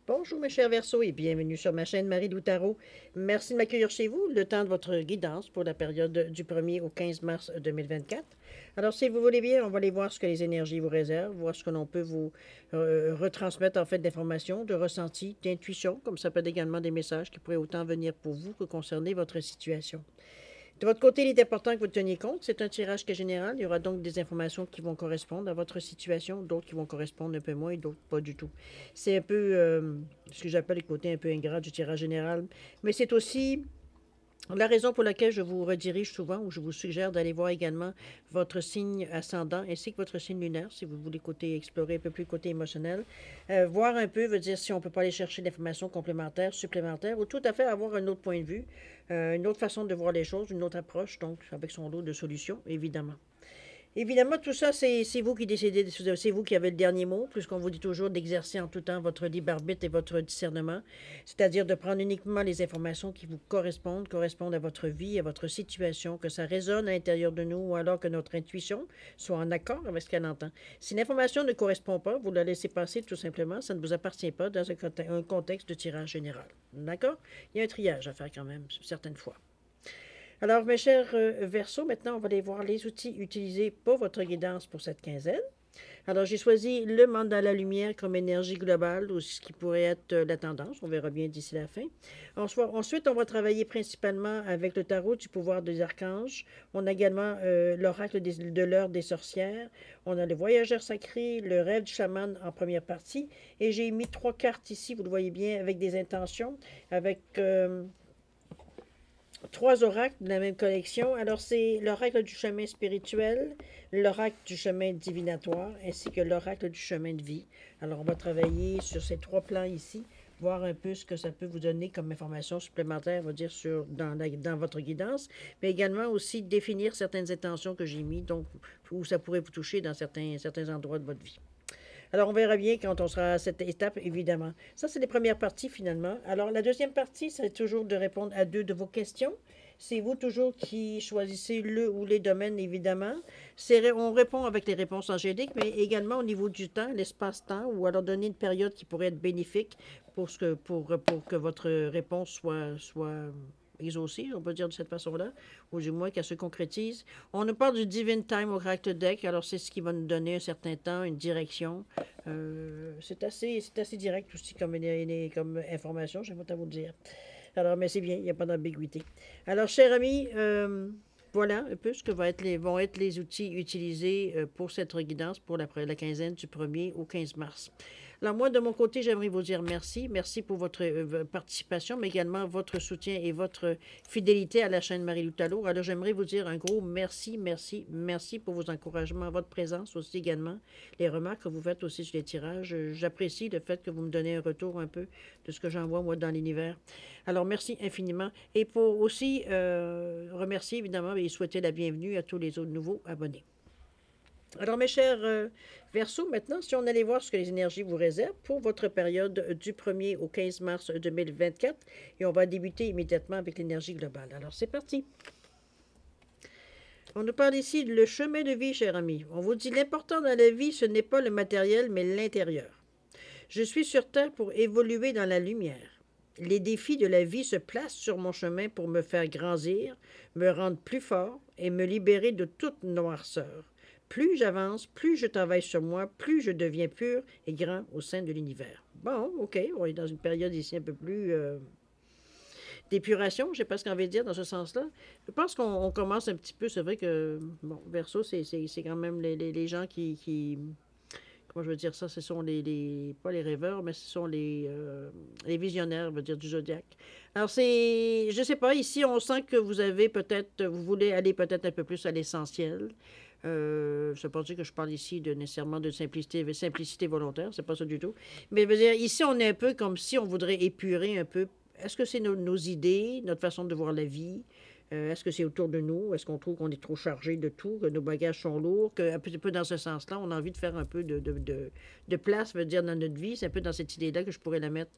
Bonjour mes chers Verseaux et bienvenue sur ma chaîne Marie Tarot. Merci de m'accueillir chez vous, le temps de votre guidance pour la période du 1er au 15 mars 2024. Alors si vous voulez bien, on va aller voir ce que les énergies vous réservent, voir ce que l'on peut vous retransmettre en fait d'informations, de ressentis, d'intuition, comme ça peut être également des messages qui pourraient autant venir pour vous que concerner votre situation. De votre côté, il est important que vous teniez compte. C'est un tirage qui est général. Il y aura donc des informations qui vont correspondre à votre situation, d'autres qui vont correspondre un peu moins et d'autres pas du tout. C'est un peu ce que j'appelle le côté un peu ingrat du tirage général. Mais c'est aussi la raison pour laquelle je vous redirige souvent ou je vous suggère d'aller voir également votre signe ascendant ainsi que votre signe lunaire si vous voulez explorer un peu plus le côté émotionnel. Voir un peu veut dire si on ne peut pas aller chercher d'informations complémentaires, supplémentaires ou tout à fait avoir un autre point de vue, une autre façon de voir les choses, une autre approche, donc avec son lot de solutions, évidemment. Évidemment, tout ça, c'est vous qui décidez, c'est vous qui avez le dernier mot, puisqu'on vous dit toujours d'exercer en tout temps votre libre arbitre et votre discernement, c'est-à-dire de prendre uniquement les informations qui vous correspondent à votre vie, à votre situation, que ça résonne à l'intérieur de nous, ou alors que notre intuition soit en accord avec ce qu'elle entend. Si l'information ne correspond pas, vous la laissez passer tout simplement, ça ne vous appartient pas dans un contexte de tirage général. D'accord? Il y a un triage à faire quand même, certaines fois. Alors, mes chers Verseaux, maintenant, on va aller voir les outils utilisés pour votre guidance pour cette quinzaine. Alors, j'ai choisi le mandala lumière comme énergie globale, ou ce qui pourrait être la tendance. On verra bien d'ici la fin. Ensuite, on va travailler principalement avec le tarot du pouvoir des archanges. On a également l'oracle de l'heure des sorcières. On a le voyageur sacré, le rêve du chaman en première partie. Et j'ai mis 3 cartes ici, vous le voyez bien, avec des intentions, avec 3 oracles de la même collection. Alors, c'est l'oracle du chemin spirituel, l'oracle du chemin divinatoire, ainsi que l'oracle du chemin de vie. Alors, on va travailler sur ces 3 plans ici, voir un peu ce que ça peut vous donner comme information supplémentaire, on va dire, dans votre guidance, mais également aussi définir certaines intentions que j'ai mis, donc, où ça pourrait vous toucher dans certains endroits de votre vie. Alors, on verra bien quand on sera à cette étape, évidemment. Ça, c'est les premières parties, finalement. Alors, la deuxième partie, c'est toujours de répondre à 2 de vos questions. C'est vous toujours qui choisissez le ou les domaines, évidemment. On répond avec les réponses angéliques, mais également au niveau du temps, l'espace-temps, ou alors donner une période qui pourrait être bénéfique pour que votre réponse soit exaucée, on peut dire de cette façon-là, ou du moins qu'elle se concrétise. On nous parle du Divine Time Oracle Deck, alors c'est ce qui va nous donner un certain temps, une direction. C'est assez direct aussi comme information, je vais pas vous le dire. Alors, mais c'est bien, il n'y a pas d'ambiguïté. Alors, chers amis, voilà un peu ce que vont être les outils utilisés pour cette guidance pour la quinzaine du 1er au 15 mars. Alors, moi, de mon côté, j'aimerais vous dire merci. Merci pour votre participation, mais également votre soutien et votre fidélité à la chaîne Marie-Lou Talot. Alors, j'aimerais vous dire un gros merci, merci, merci pour vos encouragements, votre présence aussi également, les remarques que vous faites aussi sur les tirages. J'apprécie le fait que vous me donnez un retour un peu de ce que j'envoie, moi, dans l'univers. Alors, merci infiniment. Et pour aussi remercier, évidemment, et souhaiter la bienvenue à tous les autres nouveaux abonnés. Alors, mes chers Verseaux, maintenant, si on allait voir ce que les énergies vous réservent pour votre période du 1er au 15 mars 2024, et on va débuter immédiatement avec l'énergie globale. Alors, c'est parti. On nous parle ici de le chemin de vie, cher ami. On vous dit l'important dans la vie, ce n'est pas le matériel, mais l'intérieur. Je suis sur Terre pour évoluer dans la lumière. Les défis de la vie se placent sur mon chemin pour me faire grandir, me rendre plus fort et me libérer de toute noirceur. Plus j'avance, plus je travaille sur moi, plus je deviens pur et grand au sein de l'univers. Bon, OK, on est dans une période ici un peu plus d'épuration, je sais pas ce qu'on veut dire dans ce sens-là. Je pense qu'on commence un petit peu, c'est vrai que, bon, Verseau, c'est quand même les gens comment je veux dire ça, ce sont pas les rêveurs, mais ce sont les visionnaires, on va dire, du zodiaque. Alors, je sais pas, ici, on sent que vous voulez aller peut-être un peu plus à l'essentiel. Ça ne veut pas dire que je parle ici nécessairement de simplicité volontaire, c'est pas ça du tout. Mais je veux dire, ici, on est un peu comme si on voudrait épurer un peu. Est-ce que c'est nos idées, notre façon de voir la vie? Est-ce que c'est autour de nous? Est-ce qu'on trouve qu'on est trop chargé de tout, que nos bagages sont lourds, qu'un petit peu dans ce sens-là, on a envie de faire un peu de place, veut dire, dans notre vie? C'est un peu dans cette idée-là que je pourrais la mettre.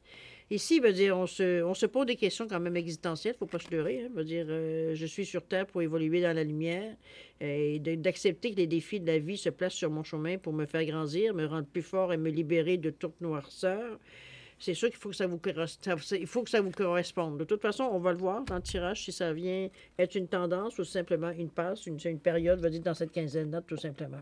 Ici, veut dire, on se pose des questions quand même existentielles, faut pas se leurrer. Hein, veut dire, je suis sur Terre pour évoluer dans la lumière et d'accepter que les défis de la vie se placent sur mon chemin pour me faire grandir, me rendre plus fort et me libérer de toute noirceur. c'est sûr qu'il faut que il faut que ça vous corresponde. De toute façon, on va le voir dans le tirage si ça vient être une tendance ou simplement une passe, une période, va dire dans cette quinzaine-là, tout simplement.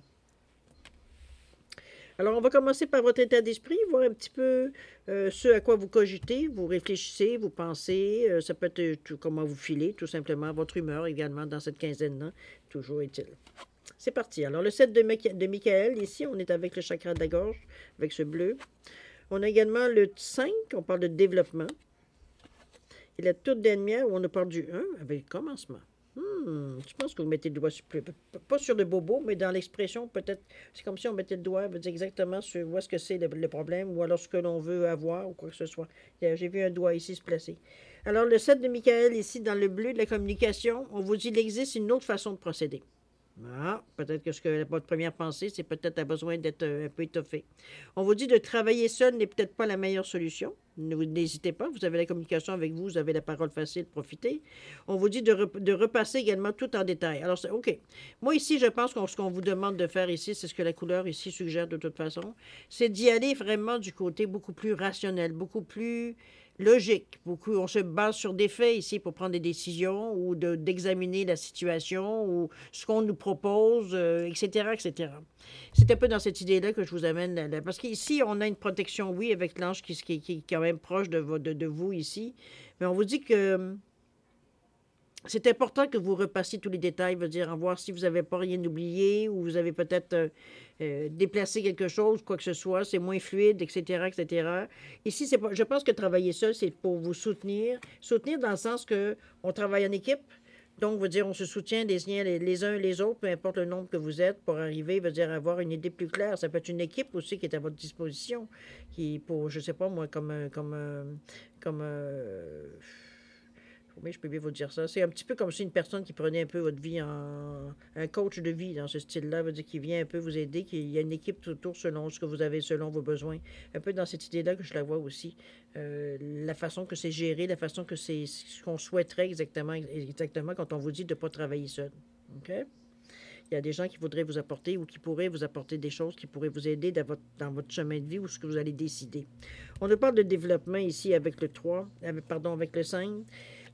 Alors, on va commencer par votre état d'esprit, voir un petit peu ce à quoi vous cogitez, vous réfléchissez, vous pensez, ça peut être comment vous filez, tout simplement, votre humeur également dans cette quinzaine-là, toujours est-il. C'est parti. Alors, le set de Michael, ici, on est avec le chakra de la gorge, avec ce bleu. On a également le 5, on parle de développement. Et la toute dernière, où on a parle du 1, avec le commencement. Je pense que vous mettez le doigt sur, pas sur le bobo, mais dans l'expression, peut-être, c'est comme si on mettait le doigt, veut dire exactement sur où est-ce que c'est le problème, ou alors ce que l'on veut avoir, ou quoi que ce soit. J'ai vu un doigt ici se placer. Alors, le 7 de Michael, ici, dans le bleu de la communication, on vous dit qu'il existe une autre façon de procéder. Ah, peut-être que votre première pensée, c'est peut-être à besoin d'être un peu étoffé. On vous dit de travailler seul n'est peut-être pas la meilleure solution. N'hésitez pas, vous avez la communication avec vous, vous avez la parole facile, profitez. On vous dit de repasser également tout en détail. Alors, OK. Moi, ici, je pense que ce qu'on vous demande de faire ici, c'est ce que la couleur ici suggère de toute façon, c'est d'y aller vraiment du côté beaucoup plus rationnel, beaucoup plus logique. Beaucoup, on se base sur des faits ici pour prendre des décisions ou d'examiner la situation ou ce qu'on nous propose, etc., etc. C'est un peu dans cette idée-là que je vous amène. Parce qu'ici, on a une protection, oui, avec l'ange qui est quand même proche de vous ici. Mais on vous dit que c'est important que vous repassiez tous les détails, veut dire, en voir si vous n'avez pas rien oublié ou vous avez peut-être déplacé quelque chose, quoi que ce soit, c'est moins fluide, etc., etc. Ici, c'est pas, je pense que travailler seul, c'est pour vous soutenir. Soutenir dans le sens que on travaille en équipe. Donc, veut dire, on se soutient les uns les autres, peu importe le nombre que vous êtes, pour arriver, veut dire, avoir une idée plus claire. Ça peut être une équipe aussi qui est à votre disposition, qui, pour, je sais pas moi, oui, je peux bien vous dire ça. C'est un petit peu comme si une personne qui prenait un peu votre vie un coach de vie dans ce style-là, veut dire qu'il vient un peu vous aider, qu'il y a une équipe tout autour selon ce que vous avez, selon vos besoins. Un peu dans cette idée-là que je la vois aussi. La façon que c'est géré, la façon que c'est ce qu'on souhaiterait exactement quand on vous dit de ne pas travailler seul. OK? Il y a des gens qui voudraient vous apporter ou qui pourraient vous apporter des choses qui pourraient vous aider dans votre chemin de vie ou ce que vous allez décider. On ne parle de développement ici avec le 3, avec le 5.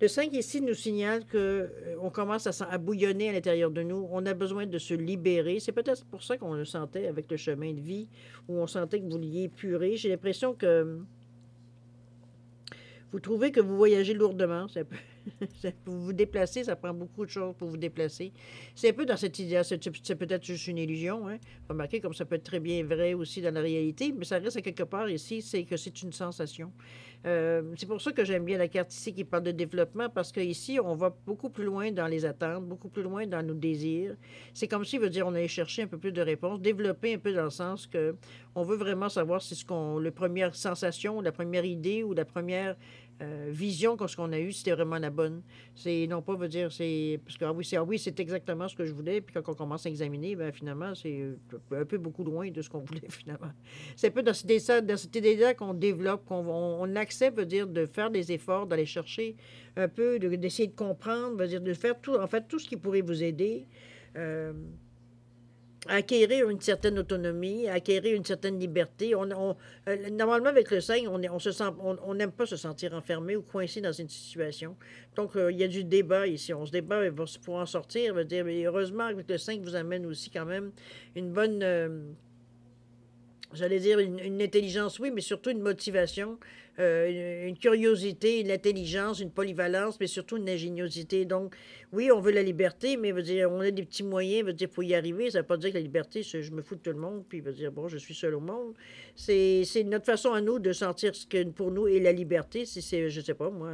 Le 5 ici nous signale qu'on commence à bouillonner à l'intérieur de nous. On a besoin de se libérer. C'est peut-être pour ça qu'on le sentait avec le chemin de vie, où on sentait que vous vouliez épurer. J'ai l'impression que vous trouvez que vous voyagez lourdement. Pour vous déplacer, ça prend beaucoup de choses pour vous déplacer. C'est un peu dans cette idée, c'est peut-être juste une illusion. Hein? Remarquez comme ça peut être très bien vrai aussi dans la réalité, mais ça reste à quelque part ici, c'est que c'est une sensation. C'est pour ça que j'aime bien la carte ici qui parle de développement, parce qu'ici, on va beaucoup plus loin dans les attentes, beaucoup plus loin dans nos désirs. C'est comme si, veut dire, on allait chercher un peu plus de réponses, développer un peu dans le sens que on veut vraiment savoir si la première sensation, la première idée ou la première vision que ce qu'on a eu, c'était vraiment la bonne. C'est non pas veut dire c'est parce que oui, c'est exactement ce que je voulais. Puis quand on commence à examiner, ben finalement c'est un peu beaucoup loin de ce qu'on voulait finalement. C'est un peu dans cette idée-là qu'on développe, on accepte veut dire de faire des efforts, d'aller chercher un peu, d'essayer de comprendre, veut dire de faire tout en fait tout ce qui pourrait vous aider. Acquérir une certaine autonomie, acquérir une certaine liberté. Normalement, avec le 5, on n'aime pas se sentir enfermé ou coincé dans une situation. Donc, il y a du débat ici. On se débat pour en sortir. Veut dire, mais heureusement, avec le 5, vous amène aussi quand même une bonne... j'allais dire une intelligence, oui, mais surtout une motivation, une curiosité, une intelligence, une polyvalence, mais surtout une ingéniosité. Donc, oui, on veut la liberté, mais veut dire, on a des petits moyens, veut dire, pour y arriver. Ça ne veut pas dire que la liberté, c'est je me fous de tout le monde, puis veut dire, bon, je suis seul au monde. C'est notre façon à nous de sentir ce que pour nous est la liberté. Si c'est, je sais pas, moi...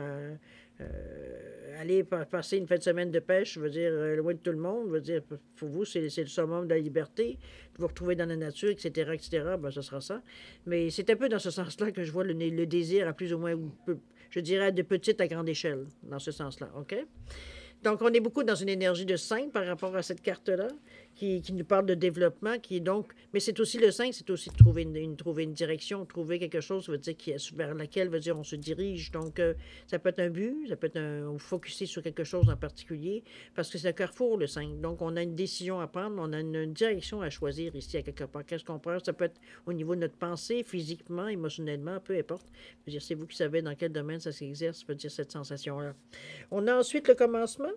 aller passer une fin de semaine de pêche, veut dire, loin de tout le monde, veut dire, pour vous, c'est le summum de la liberté, de vous retrouver dans la nature, etc., etc., ben, ce sera ça. Mais c'est un peu dans ce sens-là que je vois le désir à plus ou moins, je dirais, de petite à grande échelle, dans ce sens-là, OK? Donc, on est beaucoup dans une énergie de 5 par rapport à cette carte-là. qui nous parle de développement, qui est donc, mais c'est aussi le 5, c'est aussi de trouver trouver une direction, trouver quelque chose, veut dire, vers laquelle, veut dire, on se dirige. Donc, ça peut être un but, ça peut être on focuser sur quelque chose en particulier, parce que c'est un carrefour, le 5. Donc, on a une décision à prendre, on a une direction à choisir ici, à quelque part. Qu'est-ce qu'on prend? Ça peut être au niveau de notre pensée, physiquement, émotionnellement, peu importe. Je veux dire, c'est vous qui savez dans quel domaine ça s'exerce, veut dire, cette sensation-là. On a ensuite le commencement.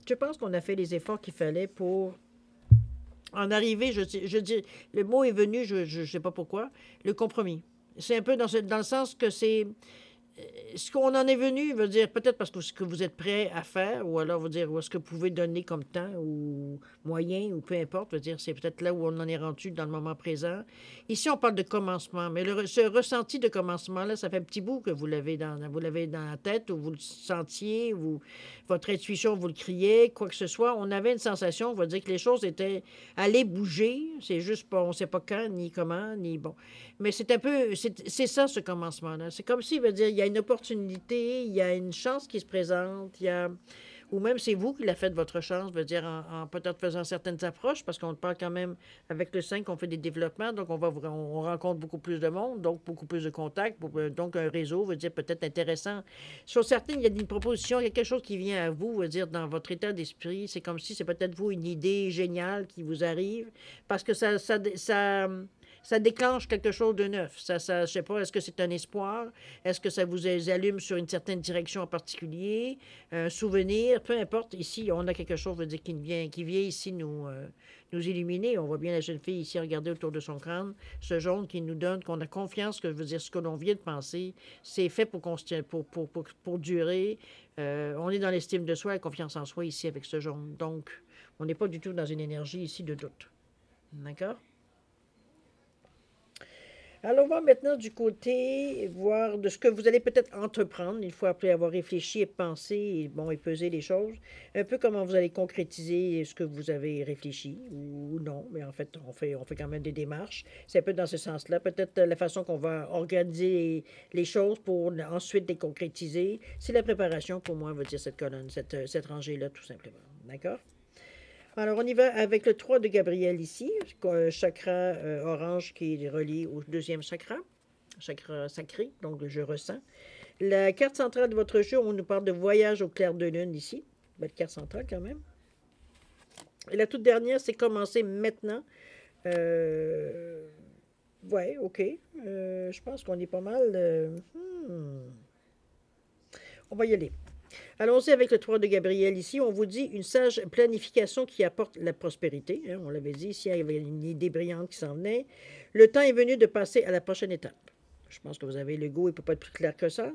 Je pense qu'on a fait les efforts qu'il fallait pour en arriver, je dis, le mot est venu, je ne sais pas pourquoi, le compromis. C'est un peu dans le sens que c'est ce qu'on en est venu, veut dire peut-être parce que ce que vous êtes prêt à faire, ou alors veut dire où est-ce que vous pouvez donner comme temps ou moyen, ou peu importe, veut dire c'est peut-être là où on en est rendu dans le moment présent. Ici, on parle de commencement, mais ce ressenti de commencement-là, ça fait un petit bout que vous l'avez dans la tête, ou vous le sentiez, ou votre intuition, vous le criez, quoi que ce soit. On avait une sensation, on va dire que les choses étaient allées bouger, c'est juste pas, on ne sait pas quand, ni comment, ni bon. Mais c'est un peu, c'est ça ce commencement-là. C'est comme s'il veut dire, il y a une opportunité, il y a une chance qui se présente, il y a, ou même c'est vous qui la faites votre chance, veut dire en peut-être faisant certaines approches, parce qu'on parle quand même avec le 5, on fait des développements, donc on rencontre beaucoup plus de monde, donc beaucoup plus de contacts, donc un réseau veut dire peut-être intéressant. Sur certaines, il y a une proposition, il y a quelque chose qui vient à vous, veut dire dans votre état d'esprit, c'est comme si c'est peut-être vous une idée géniale qui vous arrive, parce que ça déclenche quelque chose de neuf. Je ne sais pas, est-ce que c'est un espoir? Est-ce que ça vous allume sur une certaine direction en particulier? Un souvenir? Peu importe. Ici, on a quelque chose, veut dire, qui vient ici nous illuminer. On voit bien la jeune fille ici regarder autour de son crâne. Ce jaune qui nous donne qu'on a confiance que, je veux dire, ce que l'on vient de penser, c'est fait pour durer. On est dans l'estime de soi, la confiance en soi ici avec ce jaune. Donc, on n'est pas du tout dans une énergie ici de doute. D'accord? Alors, on va maintenant du côté voir de ce que vous allez peut-être entreprendre une fois après avoir réfléchi et pensé et, bon, et pesé les choses. Un peu comment vous allez concrétiser ce que vous avez réfléchi ou non, mais en fait, on fait quand même des démarches. C'est un peu dans ce sens-là. Peut-être la façon qu'on va organiser les choses pour ensuite les concrétiser. C'est la préparation pour moi, veut dire cette colonne, cette rangée-là, tout simplement. D'accord? Alors, on y va avec le 3 de Gabriel ici, un chakra orange qui est relié au deuxième chakra sacré, donc je ressens. La carte centrale de votre jeu, on nous parle de voyage au clair de lune ici. Belle carte centrale quand même. Et la toute dernière, c'est commencer maintenant. Ouais, ok. Je pense qu'on est pas mal. On va y aller. Allons-y avec le 3 de Gabriel ici. On vous dit une sage planification qui apporte la prospérité. On l'avait dit ici, il y avait une idée brillante qui s'en venait. Le temps est venu de passer à la prochaine étape. Je pense que vous avez le goût, il ne peut pas être plus clair que ça.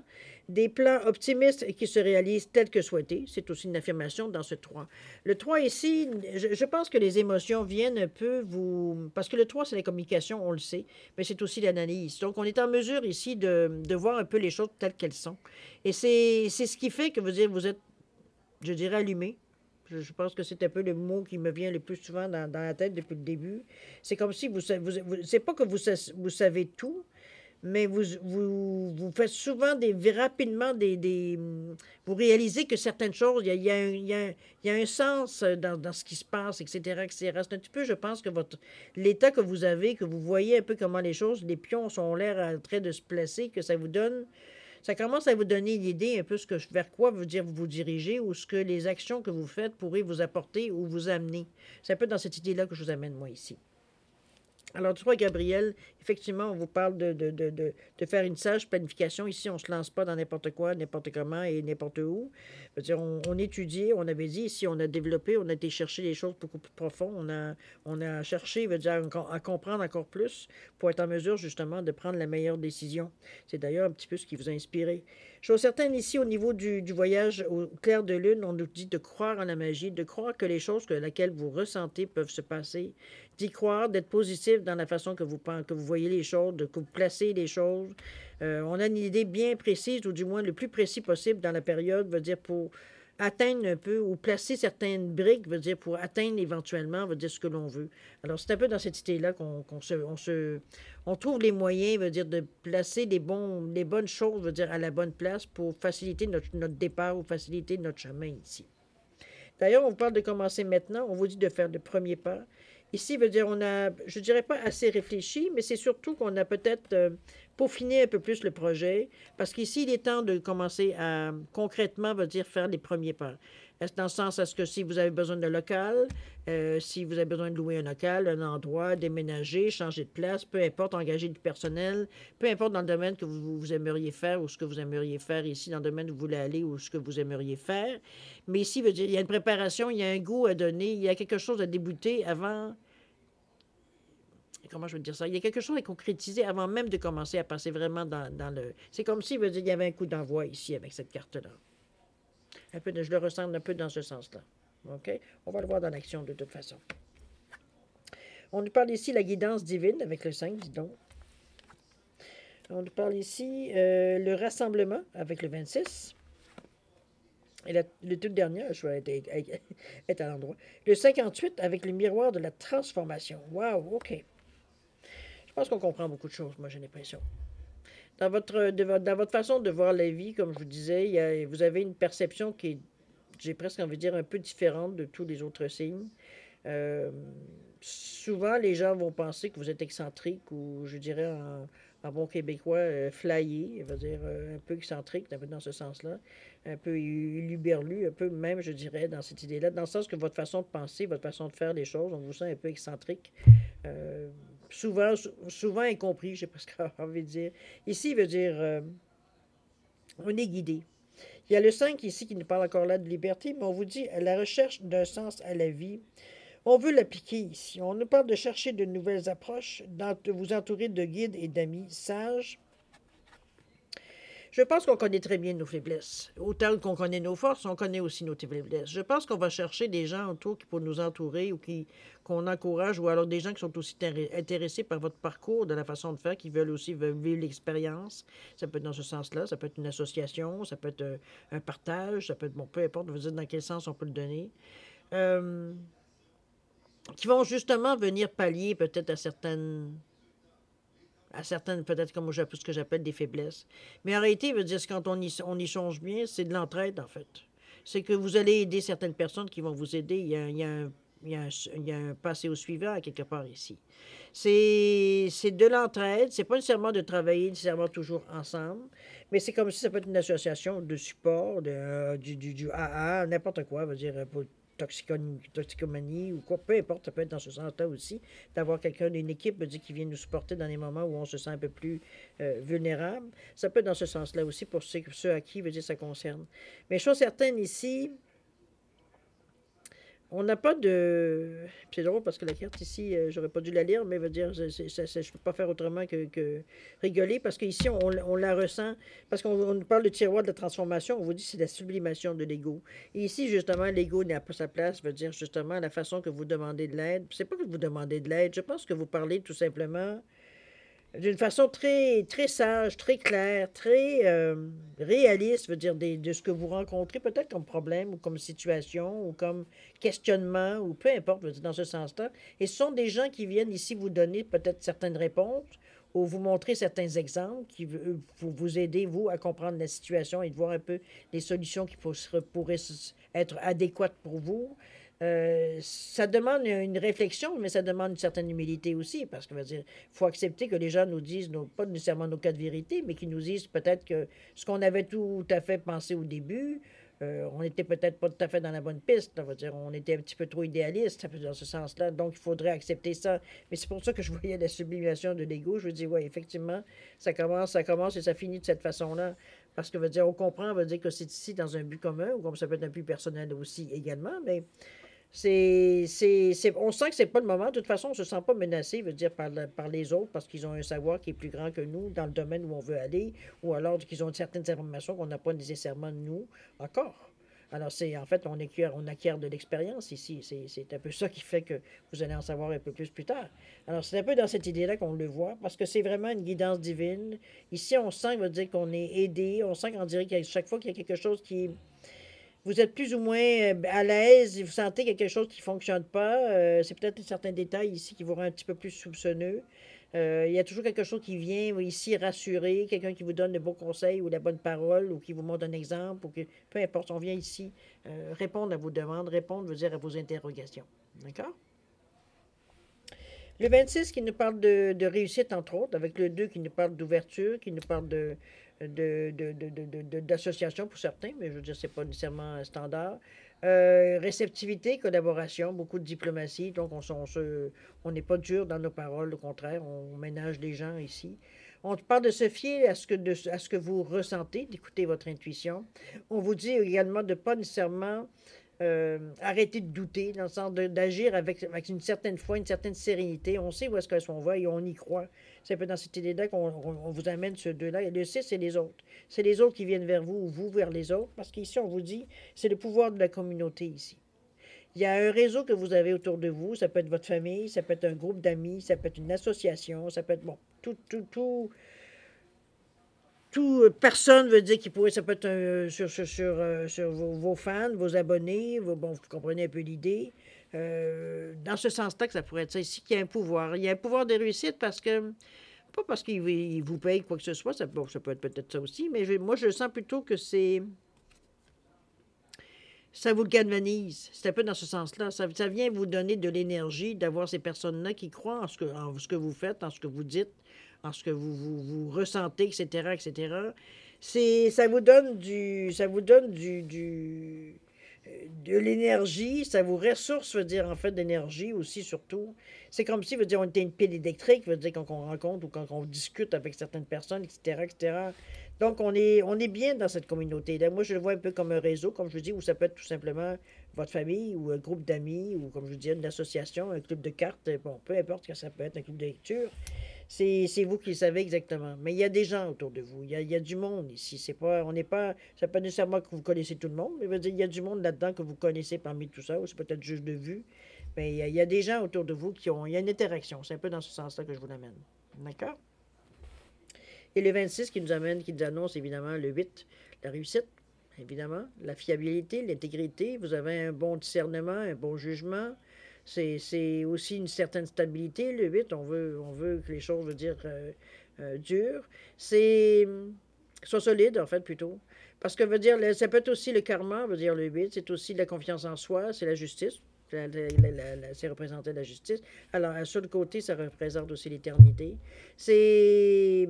Des plans optimistes qui se réalisent tels que souhaités. C'est aussi une affirmation dans ce 3. Le 3 ici, je pense que les émotions viennent un peu vous... Parce que le 3, c'est la communication, on le sait, mais c'est aussi l'analyse. Donc, on est en mesure ici de voir un peu les choses telles qu'elles sont. Et c'est ce qui fait que vous êtes, je dirais, allumé. Je pense que c'est un peu le mot qui me vient le plus souvent dans la tête depuis le début. C'est comme si c'est pas que vous savez tout, mais vous faites souvent rapidement vous réalisez que certaines choses, il y a un sens dans ce qui se passe, etc., etc. C'est un petit peu, je pense, que l'état que vous avez, que vous voyez un peu comment les choses, les pions ont l'air en train de se placer, que ça commence à vous donner l'idée un peu vers quoi veut dire vous dirigez ou ce que les actions que vous faites pourraient vous apporter ou vous amener. C'est un peu dans cette idée-là que je vous amène, moi, ici. Alors, tu vois, Gabriel, effectivement, on vous parle de faire une sage planification. Ici, on ne se lance pas dans n'importe quoi, n'importe comment et n'importe où. Je veux dire, on étudie, on avait dit, ici, on a développé, on a été chercher des choses beaucoup plus profondes. On a cherché, veut dire, à comprendre encore plus pour être en mesure, justement, de prendre la meilleure décision. C'est d'ailleurs un petit peu ce qui vous a inspiré. Chose certaine, ici, au niveau du voyage au clair de lune, on nous dit de croire en la magie, de croire que les choses laquelle vous ressentez peuvent se passer, d'y croire, d'être positif dans la façon que vous voyez les choses, que vous placez les choses. On a une idée bien précise, ou du moins le plus précis possible dans la période, veut dire pour atteindre un peu, ou placer certaines briques, veut dire pour atteindre éventuellement, veut dire ce que l'on veut. Alors, c'est un peu dans cette idée-là on trouve les moyens, veut dire de placer les bonnes choses, veut dire à la bonne place pour faciliter notre départ ou faciliter notre chemin ici. D'ailleurs, on vous parle de commencer maintenant, on vous dit de faire le premier pas. Ici, veut dire, on a, je dirais pas assez réfléchi, mais c'est surtout qu'on a peut-être peaufiné un peu plus le projet, parce qu'ici, il est temps de commencer à concrètement, veut dire, faire les premiers pas. Est-ce dans le sens, est-ce que si vous avez besoin de local, si vous avez besoin de louer un local, un endroit, déménager, changer de place, peu importe, engager du personnel, peu importe dans le domaine que vous aimeriez faire ou ce que vous aimeriez faire ici, dans le domaine où vous voulez aller ou ce que vous aimeriez faire. Mais ici, veut dire, il y a une préparation, il y a un goût à donner, il y a quelque chose à débuter avant. Comment je veux dire ça? Il y a quelque chose à concrétiser avant même de commencer à passer vraiment dans le. C'est comme si, veut dire, il y avait un coup d'envoi ici avec cette carte-là. Un peu je le ressens un peu dans ce sens-là. OK? On va le voir dans l'action de toute façon. On nous parle ici de la guidance divine avec le 5, dis donc. On nous parle ici le rassemblement avec le 26. Et le tout dernier, je vais être à l'endroit. Le 58 avec le miroir de la transformation. Wow, OK. Je pense qu'on comprend beaucoup de choses, moi, j'ai l'impression. Dans votre façon de voir la vie, comme je vous disais, vous avez une perception qui est, j'ai presque envie de dire, un peu différente de tous les autres signes. Euh, Souvent, les gens vont penser que vous êtes excentrique ou, je dirais, en bon québécois, flyé, veut dire un peu excentrique, un peu dans ce sens-là, un peu luberlu, un peu même, je dirais, dans cette idée-là, dans le sens que votre façon de penser, votre façon de faire les choses, on vous sent un peu excentrique. Euh, souvent incompris, j'ai presque envie de dire. Ici, il veut dire, on est guidé. Il y a le 5 ici qui nous parle encore là de liberté, mais on vous dit la recherche d'un sens à la vie. On veut l'appliquer ici. On nous parle de chercher de nouvelles approches, de vous entourer de guides et d'amis sages. Je pense qu'on connaît très bien nos faiblesses. Autant qu'on connaît nos forces, on connaît aussi nos faiblesses. Je pense qu'on va chercher des gens autour qui pour nous entourer ou qu'on encourage, ou alors des gens qui sont aussi intéressés par votre parcours, de la façon de faire, qui veulent aussi vivre l'expérience. Ça peut être dans ce sens-là, ça peut être une association, ça peut être un partage, ça peut être, bon, peu importe, vous dire dans quel sens on peut le donner. Qui vont justement venir pallier peut-être à certaines, peut-être comme ce que j'appelle des faiblesses. Mais en réalité, veut dire, quand on y songe bien, c'est de l'entraide, en fait. C'est que vous allez aider certaines personnes qui vont vous aider. Il y a un passé au suivant, à quelque part, ici. C'est de l'entraide. C'est pas nécessairement de travailler nécessairement toujours ensemble, mais c'est comme si ça peut être une association de support, du AA, n'importe quoi, veut dire, pour toxicomanie ou quoi, peu importe, ça peut être dans ce sens-là aussi, d'avoir quelqu'un d'une équipe dire, qui vient nous supporter dans les moments où on se sent un peu plus vulnérable. Ça peut être dans ce sens-là aussi pour ceux à qui veut dire ça concerne. Mais chose certaine ici, on n'a pas de. C'est drôle parce que la carte ici, j'aurais pas dû la lire, mais veut dire, je ne peux pas faire autrement que rigoler parce qu'ici, on la ressent. Parce qu'on nous parle de tiroir de la transformation, on vous dit que c'est la sublimation de l'ego. Et ici, justement, l'ego n'a pas sa place, veut dire justement la façon que vous demandez de l'aide. C'est pas que vous demandez de l'aide, je pense que vous parlez tout simplement d'une façon très, très sage, très claire, très réaliste, veut dire de ce que vous rencontrez peut-être comme problème ou comme situation ou comme questionnement ou peu importe, veut dire, dans ce sens-là. Et ce sont des gens qui viennent ici vous donner peut-être certaines réponses ou vous montrer certains exemples qui pour vous aider, vous, à comprendre la situation et de voir un peu les solutions qui pourraient être adéquates pour vous. Ça demande une réflexion, mais ça demande une certaine humilité aussi, parce qu'il faut accepter que les gens nous disent, pas nécessairement nos cas de vérité, mais qu'ils nous disent peut-être que ce qu'on avait tout à fait pensé au début, on n'était peut-être pas tout à fait dans la bonne piste. Là, dire, on était un petit peu trop idéaliste dans ce sens-là, donc il faudrait accepter ça. Mais c'est pour ça que je voyais la sublimation de l'ego. Je me dis, oui, effectivement, ça commence et ça finit de cette façon-là. Parce que on comprend, veut dire que c'est ici dans un but commun, ou comme ça peut être un but personnel aussi également, mais on sent que c'est pas le moment. De toute façon, on se sent pas menacé, veut dire, par les autres, parce qu'ils ont un savoir qui est plus grand que nous dans le domaine où on veut aller, ou alors qu'ils ont certaines informations qu'on n'a pas nécessairement nous encore. Alors, en fait, on acquiert de l'expérience ici. C'est un peu ça qui fait que vous allez en savoir un peu plus tard. Alors, c'est un peu dans cette idée-là qu'on le voit, parce que c'est vraiment une guidance divine. Ici, on sent, veut dire qu'on est aidé. On sent qu'on dirait qu'à chaque fois qu'il y a quelque chose qui vous êtes plus ou moins à l'aise et vous sentez quelque chose qui ne fonctionne pas. C'est peut-être certains détails ici qui vous rend un petit peu plus soupçonneux. Il y a toujours quelque chose qui vient ici rassurer, quelqu'un qui vous donne le bon conseil ou la bonne parole ou qui vous montre un exemple ou que, peu importe, on vient ici répondre à vos demandes, répondre, veut dire à vos interrogations. D'accord? Le 26 qui nous parle de réussite, entre autres, avec le 2 qui nous parle d'ouverture, qui nous parle d'association pour certains, mais je veux dire, c'est pas nécessairement standard. Réceptivité, collaboration, beaucoup de diplomatie, donc on n'est pas dur dans nos paroles, au contraire, on ménage les gens ici. On parle de se fier à ce que vous ressentez, d'écouter votre intuition. On vous dit également de ne pas nécessairement arrêter de douter, dans le sens d'agir avec une certaine foi, une certaine sérénité. On sait où est-ce qu'on va et on y croit. C'est un peu dans cette idée-là qu'on vous amène ce deux-là. Et le 6, c'est les autres. C'est les autres qui viennent vers vous ou vous vers les autres, parce qu'ici, on vous dit, c'est le pouvoir de la communauté ici. Il y a un réseau que vous avez autour de vous. Ça peut être votre famille, ça peut être un groupe d'amis, ça peut être une association, ça peut être, bon, tout personne veut dire qu'il pourrait, ça peut être sur vos fans, vos abonnés, bon, vous comprenez un peu l'idée. Dans ce sens-là que ça pourrait être ça ici, qu'il y a un pouvoir. Il y a un pouvoir de réussite parce que, pas parce qu'il vous paye quoi que ce soit, ça, bon, ça peut être peut-être ça aussi, mais moi je sens plutôt que ça vous galvanise. C'est un peu dans ce sens-là. Ça vient vous donner de l'énergie d'avoir ces personnes-là qui croient en ce que vous faites, en ce que vous dites, en ce que vous ressentez, etc., etc. Ça vous donne de l'énergie, ça vous ressource, veut dire, en fait, d'énergie aussi, surtout. C'est comme si, veut dire, on était une pile électrique, veut dire, quand on rencontre ou quand on discute avec certaines personnes, etc., etc. Donc, on est bien dans cette communauté-là. Moi, je le vois un peu comme un réseau, comme je vous dis, où ça peut être tout simplement votre famille ou un groupe d'amis ou, comme je vous dis, une association, un club de cartes, bon, peu importe ce que ça peut être, un club de lecture. C'est vous qui le savez exactement. Mais il y a des gens autour de vous. Il y a du monde ici. C'est pas, on n'est pas, c'est pas nécessairement que vous connaissez tout le monde, mais veut dire, il y a du monde là-dedans que vous connaissez parmi tout ça, ou c'est peut-être juste de vue. Mais il y a des gens autour de vous qui ont. Il y a une interaction. C'est un peu dans ce sens-là que je vous l'amène. D'accord? Et le 26 qui nous annonce évidemment le 8, la réussite, évidemment, la fiabilité, l'intégrité. Vous avez un bon discernement, un bon jugement. C'est aussi une certaine stabilité. Le 8, on veut que les choses, veut dire, durent. Soit solide, en fait, plutôt. Parce que, veut dire, ça peut être aussi le karma, veut dire le 8, c'est aussi la confiance en soi, c'est la justice. C'est représenté la justice. Alors, sur le côté, ça représente aussi l'éternité. C'est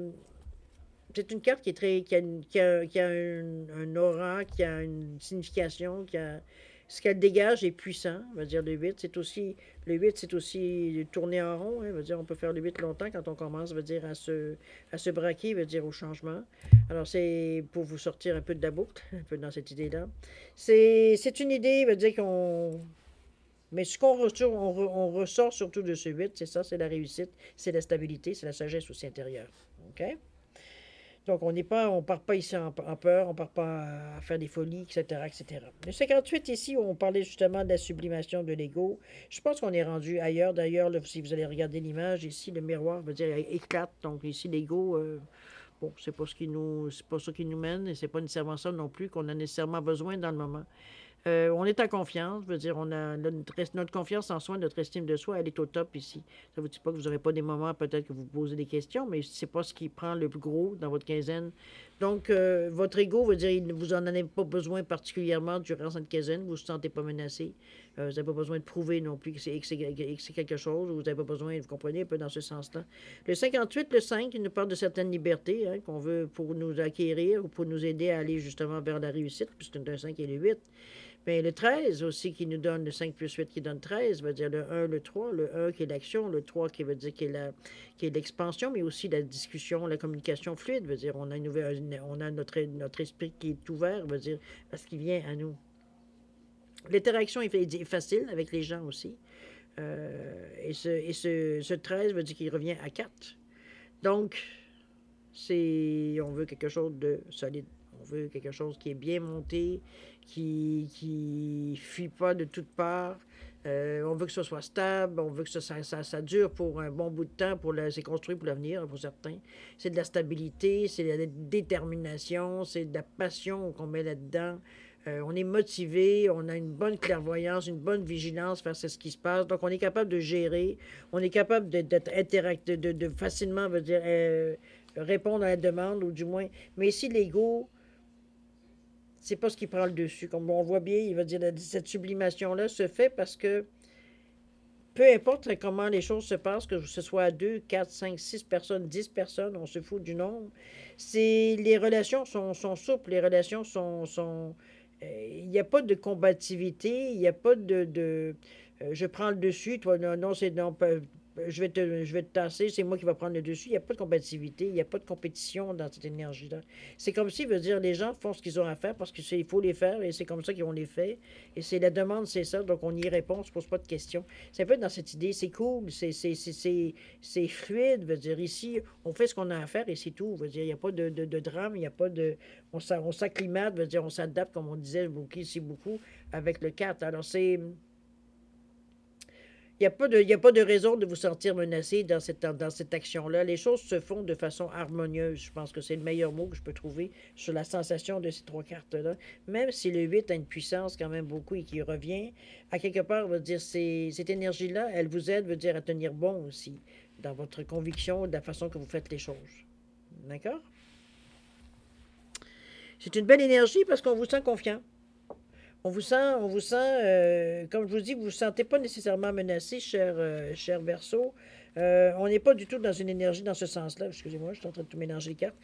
c'est une carte qui est très, qui a un aura, qui a une signification, ce qu'elle dégage est puissant. On va dire le 8, c'est aussi tourner en rond. Hein, veut dire, on peut faire le 8 longtemps quand on commence, veut dire, à se braquer, veut dire, au changement. Alors, c'est pour vous sortir un peu de la boucle, un peu dans cette idée-là. C'est une idée, veut dire mais ce qu'on ressort, on ressort surtout de ce 8, c'est ça, c'est la réussite, c'est la stabilité, c'est la sagesse aussi intérieure. OK? Donc, on part pas ici en peur, on part pas à faire des folies, etc., etc. Le 58, ici, on parlait justement de la sublimation de l'ego. Je pense qu'on est rendu ailleurs. D'ailleurs, si vous allez regarder l'image, ici, le miroir veut dire éclate. Donc, ici, l'ego, bon, c'est pas ça qui nous mène, et c'est pas nécessairement ça non plus qu'on a nécessairement besoin dans le moment. On est en confiance, je veux dire, on a notre confiance en soi, notre estime de soi, elle est au top ici. Ça ne vous dit pas que vous n'aurez pas des moments peut-être que vous posez des questions, mais c'est pas ce qui prend le plus gros dans votre quinzaine. Donc, votre ego veut dire, vous n'en avez pas besoin particulièrement durant cette quinzaine, vous ne vous sentez pas menacé. Vous n'avez pas besoin de prouver non plus que c'est quelque chose, vous n'avez pas besoin, vous comprenez un peu dans ce sens-là. Le 58, le 5, il nous parle de certaines libertés hein, qu'on veut pour nous acquérir ou pour nous aider à aller justement vers la réussite, puisque un 5 et le 8. Mais le 13 aussi qui nous donne le 5 plus 8 qui donne 13, veut dire le 1, le 3, le 1 qui est l'action, le 3 qui veut dire qui est l'expansion, mais aussi la discussion, la communication fluide, veut dire on a notre esprit qui est ouvert, veut dire parce qu'il vient à nous. L'interaction est facile avec les gens aussi. Et ce 13 veut dire qu'il revient à 4. Donc, on veut quelque chose de solide. On veut quelque chose qui est bien monté, qui fuit pas de toutes parts. On veut que ce soit stable, on veut que ça dure pour un bon bout de temps, c'est construit pour l'avenir, pour certains. C'est de la stabilité, c'est de la détermination, c'est de la passion qu'on met là-dedans. On est motivé, on a une bonne clairvoyance, une bonne vigilance face à ce qui se passe. Donc, on est capable de gérer, on est capable d'être interact, de facilement, veut dire, répondre à la demande, ou du moins. Mais ici, l'ego, c'est pas ce qui prend le dessus. Comme on voit bien, il va dire, cette sublimation-là se fait parce que peu importe comment les choses se passent, que ce soit à 2, 4, 5, 6 personnes, 10 personnes, on se fout du nombre. Les relations sont souples, les relations sont il n'y a pas de combativité, il n'y a pas je prends le dessus, toi, non, non, c'est non, je vais te tasser, c'est moi qui va prendre le dessus. Il n'y a pas de combativité, il n'y a pas de compétition dans cette énergie-là. C'est comme si, veut dire, les gens font ce qu'ils ont à faire parce qu'il faut les faire et c'est comme ça qu'ils ont les fait. Et c'est la demande, c'est ça, donc on y répond, on ne se pose pas de questions. C'est un peu dans cette idée, c'est cool, c'est fluide, veut dire, ici, on fait ce qu'on a à faire et c'est tout. Veut dire, il n'y a pas de drame, il n'y a pas de. On s'acclimate, veut dire, on s'adapte, comme on disait beaucoup, ici beaucoup, avec le 4. Alors, c'est. Il y a pas de raison de vous sentir menacé dans cette action-là. Les choses se font de façon harmonieuse. Je pense que c'est le meilleur mot que je peux trouver sur la sensation de ces trois cartes-là. Même si le 8 a une puissance quand même beaucoup et qui revient, à quelque part, veut dire, cette énergie-là, elle vous aide, veut dire, à tenir bon aussi dans votre conviction, de la façon que vous faites les choses. D'accord? C'est une belle énergie parce qu'on vous sent confiant. On vous sent, comme je vous dis, vous ne vous sentez pas nécessairement menacé, cher Verseau. On n'est pas du tout dans une énergie dans ce sens-là. Excusez-moi, je suis en train de tout mélanger les cartes.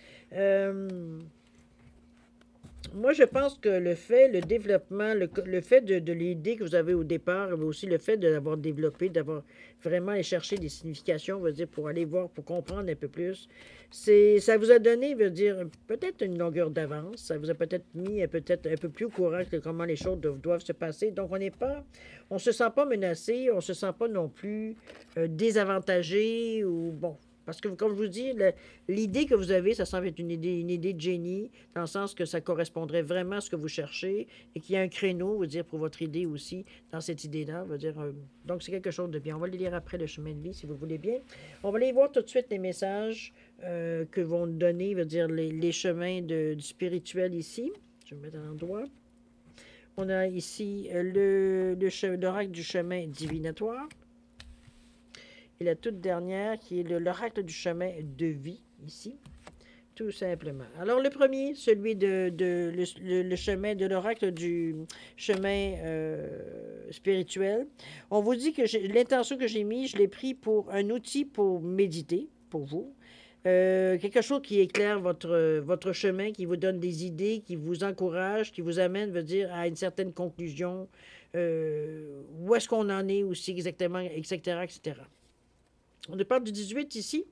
Moi, je pense que le développement, le fait de l'idée que vous avez au départ, mais aussi le fait de l'avoir développé, d'avoir vraiment allé chercher des significations, veut dire, pour aller voir, pour comprendre un peu plus, ça vous a donné, veut dire, peut-être une longueur d'avance. Ça vous a peut-être mis peut-être un peu plus au courant de comment les choses doivent se passer. Donc, on se sent pas menacé, on se sent pas non plus désavantagé ou bon. Parce que, comme je vous dis, l'idée que vous avez, ça semble être une idée de génie, dans le sens que ça correspondrait vraiment à ce que vous cherchez et qu'il y a un créneau, veut dire, pour votre idée aussi, dans cette idée-là. Veut dire, donc, c'est quelque chose de bien. On va les lire après, le chemin de vie, si vous voulez bien. On va aller voir tout de suite les messages que vont nous donner, veut dire, les chemins du spirituel ici. Je vais me mettre à l'endroit. On a ici l'oracle du chemin divinatoire. Et la toute dernière, qui est l'oracle du chemin de vie, ici, tout simplement. Alors, le premier, celui le chemin de l'oracle du chemin spirituel. On vous dit que l'intention que j'ai mise, je l'ai pris pour un outil pour méditer, pour vous. Quelque chose qui éclaire votre chemin, qui vous donne des idées, qui vous encourage, qui vous amène, veut dire, à une certaine conclusion. Où est-ce qu'on en est aussi exactement, etc., etc. On parle du 18 ici.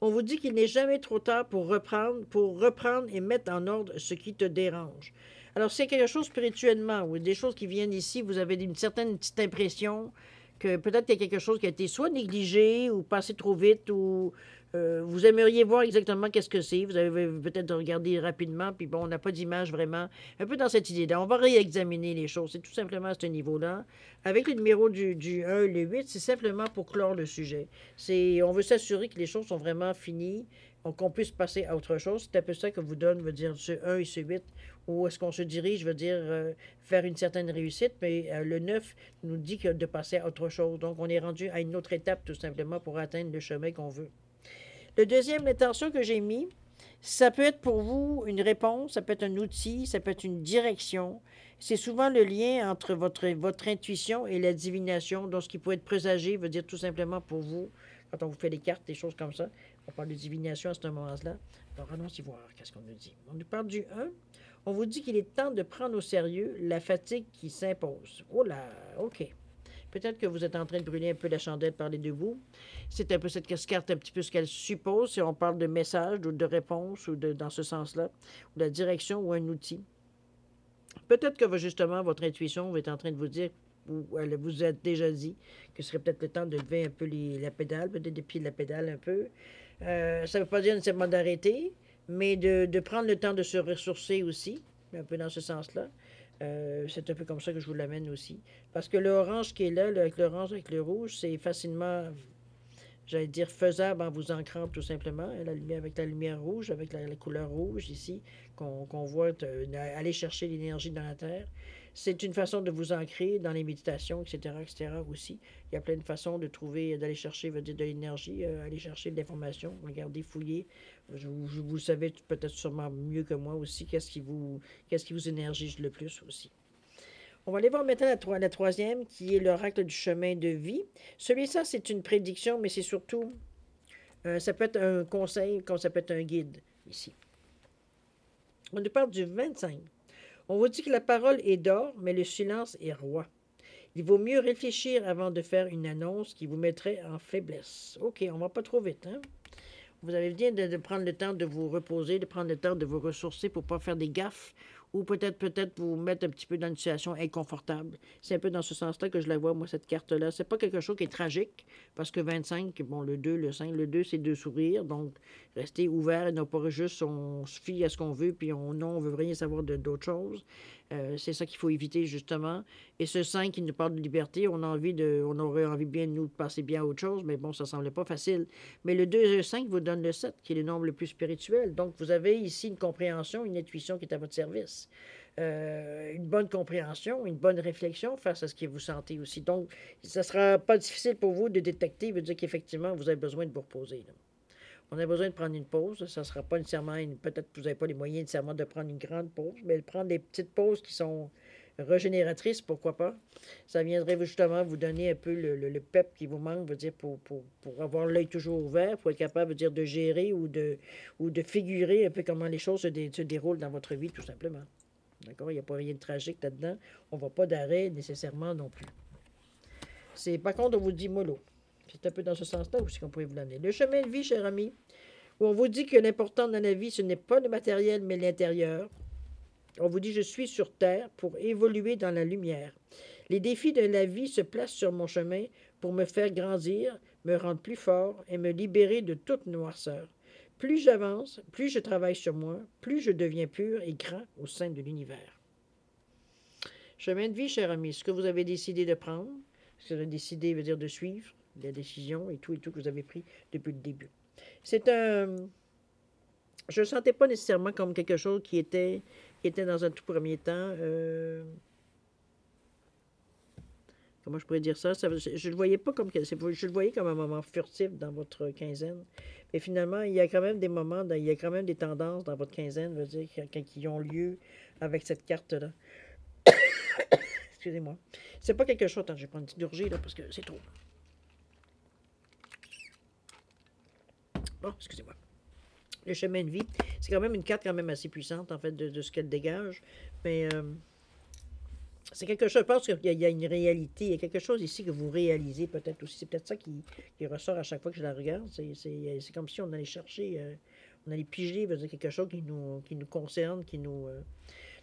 On vous dit qu'il n'est jamais trop tard pour reprendre et mettre en ordre ce qui te dérange. Alors, c'est quelque chose spirituellement, ou des choses qui viennent ici, vous avez une certaine petite impression que peut-être qu'il y a quelque chose qui a été soit négligé ou passé trop vite ou vous aimeriez voir exactement qu'est-ce que c'est. Vous avez peut-être regardé rapidement, puis bon, on n'a pas d'image vraiment. Un peu dans cette idée-là. On va réexaminer les choses. C'est tout simplement à ce niveau-là. Avec le numéro du 1 et le 8, c'est simplement pour clore le sujet. On veut s'assurer que les choses sont vraiment finies, qu'on puisse passer à autre chose. C'est un peu ça que vous donne, veut dire, ce 1 et ce 8. Où est-ce qu'on se dirige, veut dire, faire une certaine réussite, mais le 9 nous dit que de passer à autre chose. Donc, on est rendu à une autre étape, tout simplement, pour atteindre le chemin qu'on veut. Le deuxième, l'intention que j'ai mis, ça peut être pour vous une réponse, ça peut être un outil, ça peut être une direction. C'est souvent le lien entre votre intuition et la divination. Donc, ce qui peut être présagé veut dire tout simplement pour vous, quand on vous fait les cartes, des choses comme ça. On parle de divination à ce moment-là. Alors, allons-y voir qu'est-ce qu'on nous dit. On nous parle du 1. On vous dit qu'il est temps de prendre au sérieux la fatigue qui s'impose. Oh là, OK. Peut-être que vous êtes en train de brûler un peu la chandelle par les deux bouts. C'est un peu cette carte, un petit peu ce qu'elle suppose, si on parle de message ou de réponse ou dans ce sens-là, ou de la direction ou un outil. Peut-être que justement, votre intuition est en train de vous dire, ou elle vous a déjà dit, que ce serait peut-être le temps de lever un peu la pédale, peut-être des pieds de la pédale un peu. Ça ne veut pas dire nécessairement d'arrêter, mais de prendre le temps de se ressourcer aussi, un peu dans ce sens-là. C'est un peu comme ça que je vous l'amène aussi. Parce que l'orange qui est là, avec l'orange, avec le rouge, c'est facilement j'allais dire faisable en vous ancrant tout simplement, la lumière, avec la lumière rouge, avec la couleur rouge ici, qu'on voit aller chercher l'énergie dans la Terre. C'est une façon de vous ancrer dans les méditations, etc., etc. aussi. Il y a plein de façons de trouver, d'aller chercher, veut dire, de l'énergie, aller chercher de l'information, regardez, fouiller. Vous savez peut-être sûrement mieux que moi aussi qu'est-ce qui vous énergise le plus aussi. On va aller voir maintenant la troisième, qui est l'oracle du chemin de vie. Celui-là, c'est une prédiction, mais c'est surtout, ça peut être un conseil, comme ça peut être un guide, ici. On nous parle du 25. On vous dit que la parole est d'or, mais le silence est roi. Il vaut mieux réfléchir avant de faire une annonce qui vous mettrait en faiblesse. OK, on va pas trop vite, hein? Vous avez bien de prendre le temps de vous reposer, de prendre le temps de vous ressourcer pour ne pas faire des gaffes ou peut-être vous mettre un petit peu dans une situation inconfortable. C'est un peu dans ce sens-là que je la vois, moi, cette carte-là. C'est pas quelque chose qui est tragique, parce que 25, bon, le 2, le 5, le 2, c'est deux sourires, donc restez ouvert et non pas juste on se fie à ce qu'on veut, puis non, on veut rien savoir d'autre chose. C'est ça qu'il faut éviter, justement. Et ce 5 qui nous parle de liberté, on aurait envie bien de nous passer bien à autre chose, mais bon, ça semblait pas facile. Mais le 2 et le 5 vous donnent le 7, qui est le nombre le plus spirituel. Donc, vous avez ici une compréhension, une intuition qui est à votre service. Une bonne compréhension, une bonne réflexion face à ce que vous sentez aussi. Donc, ça ne sera pas difficile pour vous de détecter, veut dire qu'effectivement, vous avez besoin de vous reposer. Là. On a besoin de prendre une pause. Ça ne sera pas nécessairement, peut-être que vous n'avez pas les moyens nécessairement de prendre une grande pause, mais de prendre des petites pauses qui sont régénératrices, pourquoi pas. Ça viendrait justement vous donner un peu le pep qui vous manque, veut dire, pour avoir l'œil toujours ouvert, pour être capable, veut dire, de gérer ou de figurer un peu comment les choses se déroulent dans votre vie, tout simplement. D'accord? Il n'y a pas rien de tragique là-dedans. On ne va pas d'arrêt nécessairement non plus. C'est, par contre, on vous dit mollo. C'est un peu dans ce sens-là aussi qu'on pourrait vous l'amener. Le chemin de vie, cher ami, où on vous dit que l'important dans la vie, ce n'est pas le matériel, mais l'intérieur. On vous dit, je suis sur Terre pour évoluer dans la lumière. Les défis de la vie se placent sur mon chemin pour me faire grandir, me rendre plus fort et me libérer de toute noirceur. Plus j'avance, plus je travaille sur moi, plus je deviens pur et grand au sein de l'univers. Chemin de vie, cher ami, ce que vous avez décidé de prendre, ce que vous avez décidé veut dire de suivre, la décision et tout que vous avez pris depuis le début. C'est un... Je ne le sentais pas nécessairement comme quelque chose qui était dans un tout premier temps... Comment je pourrais dire ça? Je ne le voyais pas comme... Je le voyais comme un moment furtif dans votre quinzaine. Mais finalement, il y a quand même des moments, il y a quand même des tendances dans votre quinzaine, veut dire, qui ont lieu avec cette carte-là. Excusez-moi. C'est pas quelque chose... Attends, je vais prendre une petite gorgée, là, parce que c'est trop. Bon, excusez-moi. Le chemin de vie, c'est quand même une carte quand même assez puissante, en fait, de ce qu'elle dégage. Mais c'est quelque chose, je pense qu'il y a une réalité, il y a quelque chose ici que vous réalisez peut-être aussi. C'est peut-être ça qui ressort à chaque fois que je la regarde. C'est comme si on allait chercher, on allait piger, veut dire quelque chose qui nous concerne, dans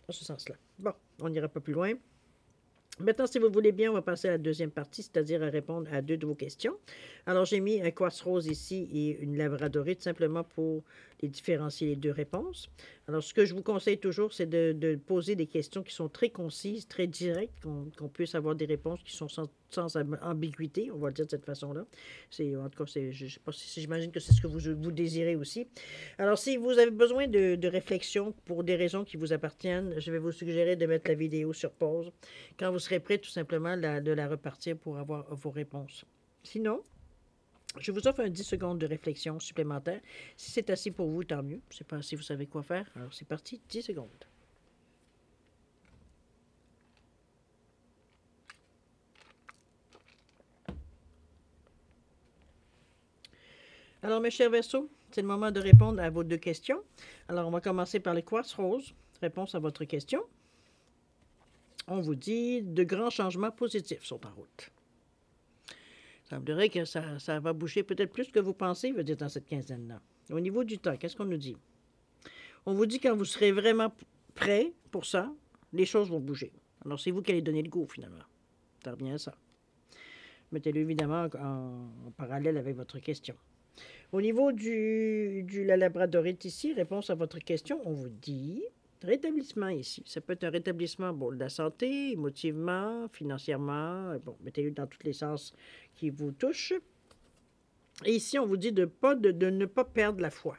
ce sens-là. Bon, on n'ira pas plus loin. Maintenant, si vous voulez bien, on va passer à la deuxième partie, c'est-à-dire à répondre à deux de vos questions. Alors, j'ai mis un quartz rose ici et une labradorite simplement pour les différencier les deux réponses. Alors, ce que je vous conseille toujours, c'est de poser des questions qui sont très concises, très directes, qu'on puisse avoir des réponses qui sont sans ambiguïté, on va le dire de cette façon-là. En tout cas, je sais pas si j'imagine que c'est ce que vous désirez aussi. Alors, si vous avez besoin de réflexion pour des raisons qui vous appartiennent, je vais vous suggérer de mettre la vidéo sur pause. Quand vous serez prêt, tout simplement, de la repartir pour avoir vos réponses. Sinon, je vous offre un 10 secondes de réflexion supplémentaire. Si c'est assez pour vous, tant mieux. Je ne sais pas si vous savez quoi faire. Alors, c'est parti, 10 secondes. Alors, mes chers Verseaux, c'est le moment de répondre à vos deux questions. Alors, on va commencer par le quartz rose. Réponse à votre question. On vous dit de grands changements positifs sont en route. Il semblerait que ça va bouger peut-être plus que vous pensez, veut dire, dans cette quinzaine-là. Au niveau du temps, qu'est-ce qu'on nous dit? On vous dit quand vous serez vraiment prêt pour ça, les choses vont bouger. Alors, c'est vous qui allez donner le go, finalement. Ça revient à ça. Mettez-le évidemment en parallèle avec votre question. Au niveau la labradorite ici, réponse à votre question, on vous dit rétablissement ici. Ça peut être un rétablissement de la santé, émotivement, financièrement. Bon, mettez-le dans tous les sens qui vous touchent. Et ici, on vous dit de ne pas perdre la foi.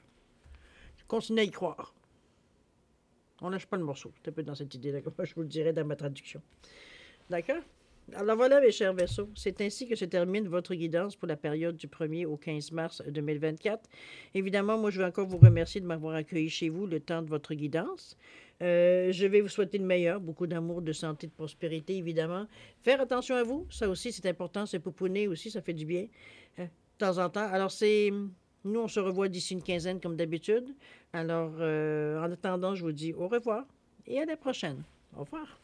Continuez à y croire. On lâche pas le morceau. C'est un peu dans cette idée-là, comme je vous le dirai dans ma traduction. D'accord? Alors voilà, mes chers Verseaux, c'est ainsi que se termine votre guidance pour la période du 1er au 15 mars 2024. Évidemment, moi, je veux encore vous remercier de m'avoir accueilli chez vous le temps de votre guidance. Je vais vous souhaiter le meilleur, beaucoup d'amour, de santé, de prospérité, évidemment. Faire attention à vous, ça aussi, c'est important. Se pouponner aussi, ça fait du bien de temps en temps. Alors, nous, on se revoit d'ici une quinzaine, comme d'habitude. Alors, en attendant, je vous dis au revoir et à la prochaine. Au revoir.